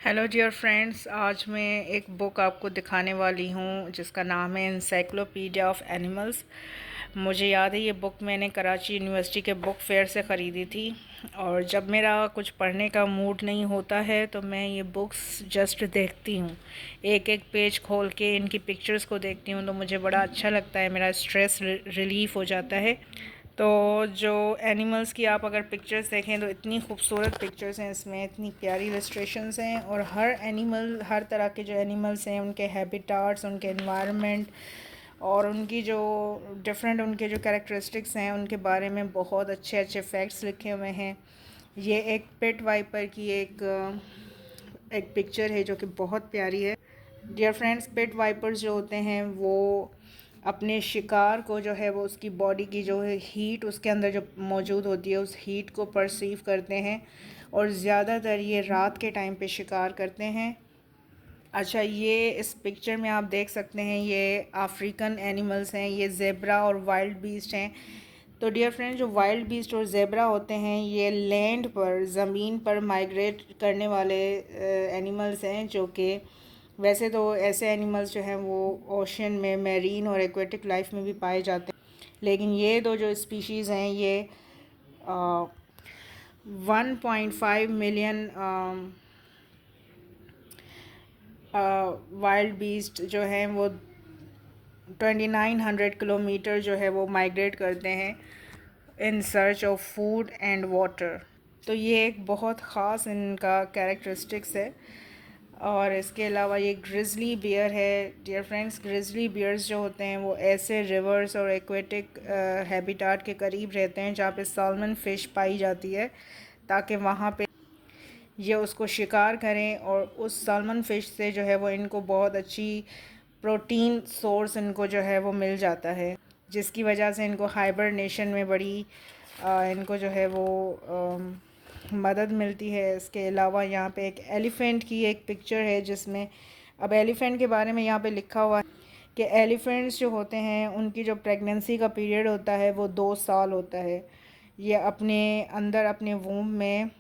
Hello dear friends, आज मैं एक बुक आपको दिखाने वाली हूँ जिसका नाम है इंसाइक्लोपीडिया ऑफ एनिमल्स। मुझे याद है ये बुक मैंने कराची यूनिवर्सिटी के बुक फेयर से ख़रीदी थी। और जब मेरा कुछ पढ़ने का मूड नहीं होता है तो मैं ये बुक्स जस्ट देखती हूँ, एक एक पेज खोल के इनकी पिक्चर्स को देखती हूँ तो मुझे बड़ा अच्छा लगता है, मेरा स्ट्रेस रिलीफ़ हो जाता है। तो जो एनिमल्स की आप अगर पिक्चर्स देखें तो इतनी खूबसूरत पिक्चर्स हैं इसमें, इतनी प्यारी इलस्ट्रेशंस हैं। और हर एनिमल, हर तरह के जो एनिमल्स हैं उनके हैबिटाट्स, उनके एनवायरनमेंट और उनकी जो डिफरेंट उनके जो कैरेक्टरिस्टिक्स हैं उनके बारे में बहुत अच्छे अच्छे फैक्ट्स लिखे हुए हैं। ये एक पेट वाइपर की एक पिक्चर है जो कि बहुत प्यारी है। डियर फ्रेंड्स, पेट वाइपर्स जो होते हैं वो अपने शिकार को जो है वो उसकी बॉडी की जो है हीट उसके अंदर जो मौजूद होती है उस हीट को परसीव करते हैं और ज़्यादातर ये रात के टाइम पे शिकार करते हैं। अच्छा, ये इस पिक्चर में आप देख सकते हैं ये अफ्रीकन एनिमल्स हैं, ये ज़ेब्रा और वाइल्ड बीस्ट हैं। तो डियर फ्रेंड्स, जो वाइल्ड बीस्ट और ज़ेब्रा होते हैं ये लैंड पर, ज़मीन पर माइग्रेट करने वाले एनिमल्स हैं, जो कि वैसे तो ऐसे एनिमल्स जो हैं वो ओशन में, मैरीन और एक्वेटिक लाइफ में भी पाए जाते हैं, लेकिन ये दो जो स्पीशीज़ हैं ये 1.5 मिलियन वाइल्ड बीस्ट जो हैं वो 2900 किलोमीटर जो है वो माइग्रेट करते हैं in search of food and water. तो ये एक बहुत ख़ास इनका कैरेक्टरिस्टिक्स है। और इसके अलावा ये ग्रिज़ली बियर है। डियर फ्रेंड्स, ग्रिज़ली बियर्स जो होते हैं वो ऐसे रिवर्स और एक्वेटिक हैबिटाट के करीब रहते हैं जहाँ पे साल्मन फ़िश पाई जाती है, ताकि वहाँ पे ये उसको शिकार करें और उस साल्मन फ़िश से जो है वो इनको बहुत अच्छी प्रोटीन सोर्स इनको जो है वो मिल जाता है, जिसकी वजह से इनको हाइबरनेशन में बड़ी इनको जो है वो मदद मिलती है। इसके अलावा यहाँ पे एक एलिफ़ेंट की एक पिक्चर है जिसमें, अब एलिफ़ेंट के बारे में यहाँ पे लिखा हुआ है कि एलिफ़ेंट्स जो होते हैं उनकी जो प्रेगनेंसी का पीरियड होता है वो 2 साल होता है। ये अपने अंदर अपने वूम में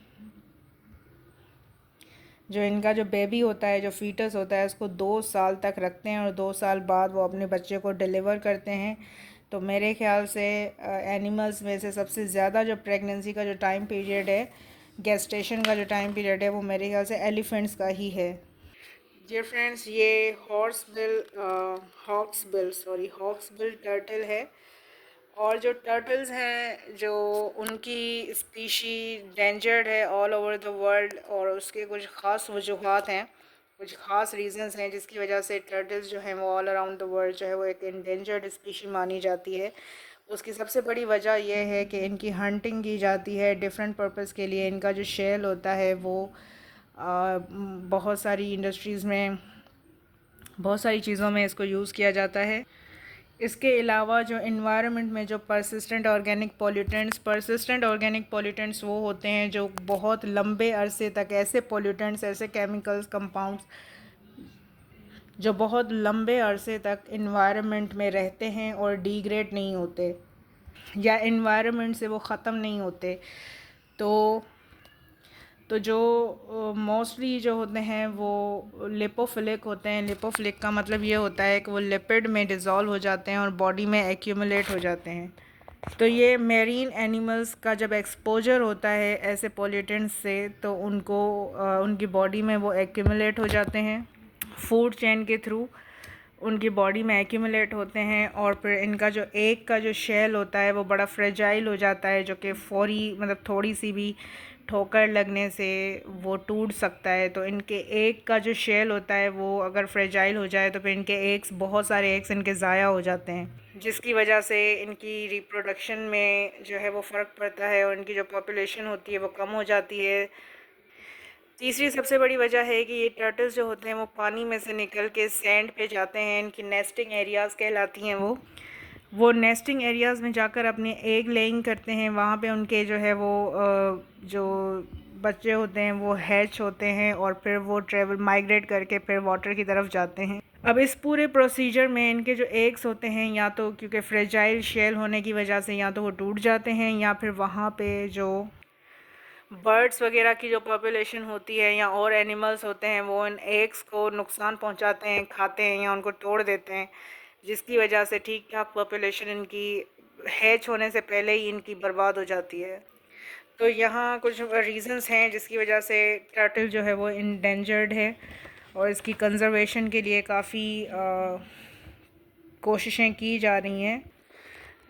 जो इनका जो बेबी होता है, जो फीटस होता है, उसको 2 साल तक रखते हैं और 2 साल बाद वो अपने बच्चे को डिलीवर करते हैं। तो मेरे ख्याल से एनिमल्स में से सबसे ज़्यादा जो प्रेगनेंसी का जो टाइम पीरियड है, गेस्टेशन का जो टाइम पीरियड है, वो मेरे ख्याल से एलिफेंट्स का ही है। डियर फ्रेंड्स, ये हॉक्सबिल टर्टल है। और जो टर्टल्स हैं जो उनकी स्पीशी डेंजर्ड है ऑल ओवर द वर्ल्ड, और उसके कुछ ख़ास वजूहात हैं, कुछ ख़ास रीजंस हैं जिसकी वजह से टर्टल्स जो हैं वो ऑल अराउंड द वर्ल्ड जो है वो एक इंडेंजर्ड स्पीशी मानी जाती है। उसकी सबसे बड़ी वजह यह है कि इनकी हंटिंग की जाती है डिफरेंट पर्पस के लिए। इनका जो शेल होता है वो बहुत सारी इंडस्ट्रीज़ में, बहुत सारी चीज़ों में इसको यूज़ किया जाता है। इसके अलावा जो इन्वायरमेंट में जो परसिस्टेंट ऑर्गेनिक पोल्यूटेंट्स वो होते हैं जो बहुत लंबे अरसे तक, ऐसे पोल्यूटेंट्स, ऐसे केमिकल्स कंपाउंड्स जो बहुत लंबे अरसे तक इन्वायरमेंट में रहते हैं और डिग्रेड नहीं होते या इन्वायरमेंट से वो ख़त्म नहीं होते। तो जो मोस्टली जो होते हैं वो लिपोफिलिक होते हैं। लिपोफिलिक का मतलब ये होता है कि वो लिपिड में डिज़ोल्व हो जाते हैं और बॉडी में एक्यूमुलेट हो जाते हैं। तो ये मेरीन एनिमल्स का जब एक्सपोजर होता है ऐसे पोल्यूटेंट्स से तो उनको उनकी बॉडी में वो एक्यूमुलेट हो जाते हैं, फूड चेन के थ्रू उनकी बॉडी में एक्यूमुलेट होते हैं। और फिर इनका जो एग का जो शेल होता है वो बड़ा फ्रेजाइल हो जाता है, जो कि फौरी मतलब थोड़ी सी भी ठोकर लगने से वो टूट सकता है। तो इनके एग का जो शेल होता है वो अगर फ्रेजाइल हो जाए तो फिर इनके एग्स, बहुत सारे एग्स इनके ज़ाया हो जाते हैं, जिसकी वजह से इनकी रिप्रोडक्शन में जो है वो फ़र्क पड़ता है और इनकी जो पॉपुलेशन होती है वो कम हो जाती है। तीसरी सबसे बड़ी वजह है कि ये टर्टल्स जो होते हैं वो पानी में से निकल के सैंड पे जाते हैं, इनकी नेस्टिंग एरियाज़ कहलाती हैं वो नेस्टिंग एरियाज़ में जाकर अपने एग लेइंग करते हैं। वहाँ पे उनके जो है वो जो बच्चे होते हैं वो हैच होते हैं और फिर वो ट्रेवल माइग्रेट करके फिर वाटर की तरफ जाते हैं। अब इस पूरे प्रोसीजर में इनके जो एग्स होते हैं या तो क्योंकि फ्रेजाइल शेल होने की वजह से या तो वो टूट जाते हैं या फिर वहाँ पे जो बर्ड्स वगैरह की जो पॉपुलेशन होती है या और एनिमल्स होते हैं वो इन एग्स को नुकसान पहुंचाते हैं, खाते हैं या उनको तोड़ देते हैं, जिसकी वजह से ठीक ठाक पॉपुलेशन इनकी हैच होने से पहले ही इनकी बर्बाद हो जाती है। तो यहाँ कुछ रीज़न्स हैं जिसकी वजह से टर्टल जो है वो इंडेंजर्ड है और इसकी कंजर्वेशन के लिए काफ़ी कोशिशें की जा रही हैं।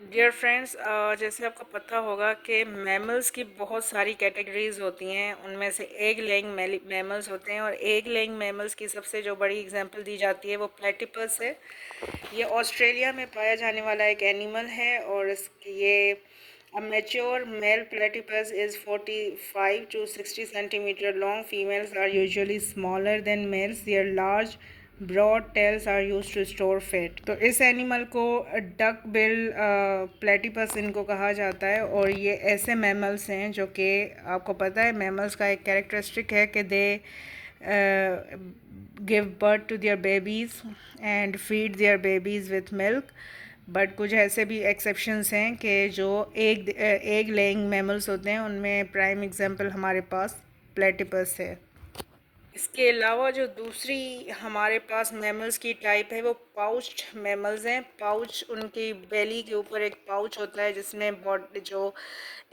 डियर फ्रेंड्स, जैसे आपको पता होगा कि मैमल्स की बहुत सारी कैटेगरीज होती हैं, उनमें से एग लेइंग मैमल्स होते हैं और एग लेइंग मैमल्स की सबसे जो बड़ी एग्जांपल दी जाती है वो प्लेटिपस है। ये ऑस्ट्रेलिया में पाया जाने वाला एक एनिमल है और ये a mature male platypus is 45 to 60 centimeter long. Females are usually smaller than males. Their large broad tails are use to store fat. तो इस एनिमल को डक बिल प्लेटिपस इनको कहा जाता है और ये ऐसे मैमल्स हैं जो कि आपको पता है मैमल्स का एक कैरेक्टरिस्टिक है कि they give birth to their babies and feed their babies with milk. But कुछ ऐसे भी एक्सेप्शंस हैं कि जो एग लेइंग मैमल्स होते हैं, उनमें प्राइम एग्जांपल हमारे पास प्लेटिपस है। इसके अलावा जो दूसरी हमारे पास मैमल्स की टाइप है वो पाउच्ड मैमल्स हैं। पाउच, उनकी बेली के ऊपर एक पाउच होता है जिसमें बॉडी जो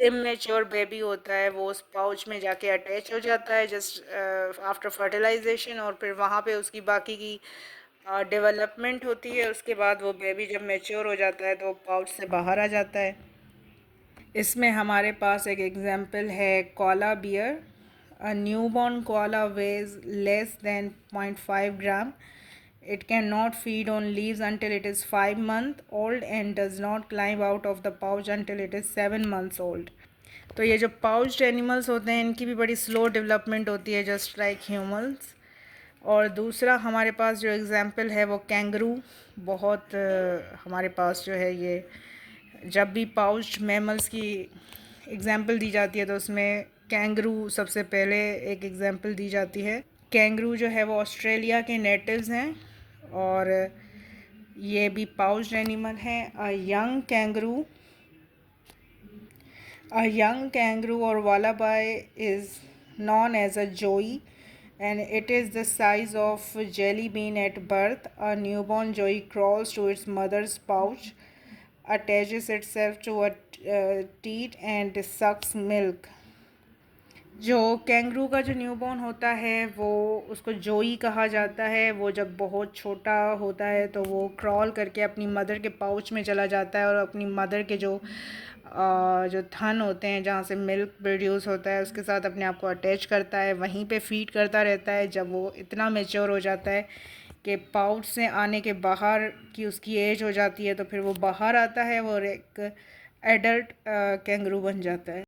इमेच्योर बेबी होता है वो उस पाउच में जाके अटैच हो जाता है जस्ट आफ्टर फर्टिलाइजेशन, और फिर वहाँ पे उसकी बाकी की डेवलपमेंट होती है। उसके बाद वो बेबी जब मैच्योर हो जाता है तो पाउच से बाहर आ जाता है। इसमें हमारे पास एक एग्जांपल है koala bear. A newborn koala weighs less than 0.5 gram. It cannot feed on leaves until it is 5 months old and does not climb out of the pouch until it is 7 months old. तो ये जो pouched animals होते हैं इनकी भी बड़ी slow development होती है जस्ट लाइक ह्यूमंस। और दूसरा हमारे पास जो एग्ज़ाम्पल है वो कैंगरू। बहुत हमारे पास जो है ये जब भी पाउच्ड मैमल्स की एग्ज़ाम्पल दी जाती है तो उसमें कैंगरू सबसे पहले एक एग्ज़ाम्पल दी जाती है। कैंगरू जो है वो ऑस्ट्रेलिया के नेटिव्स हैं और ये भी पाउच्ड एनिमल हैं। A young kangaroo or wallaby is known as a joey and it is the size of jelly bean at birth. A newborn joey crawls to its mother's pouch, attaches itself to a teat and sucks milk. जो kangaroo का जो newborn होता है वो उसको जोई कहा जाता है। वो जब बहुत छोटा होता है तो वो क्रॉल करके अपनी मदर के पाउच में चला जाता है और अपनी मदर के जो थन होते हैं जहाँ से मिल्क प्रोड्यूस होता है उसके साथ अपने आप को अटैच करता है, वहीं पे फीड करता रहता है। जब वो इतना मैच्योर हो जाता है कि पाउच से आने के बाहर की उसकी एज हो जाती है तो फिर वो बाहर आता है और एक एडल्ट कैंगरू बन जाता है।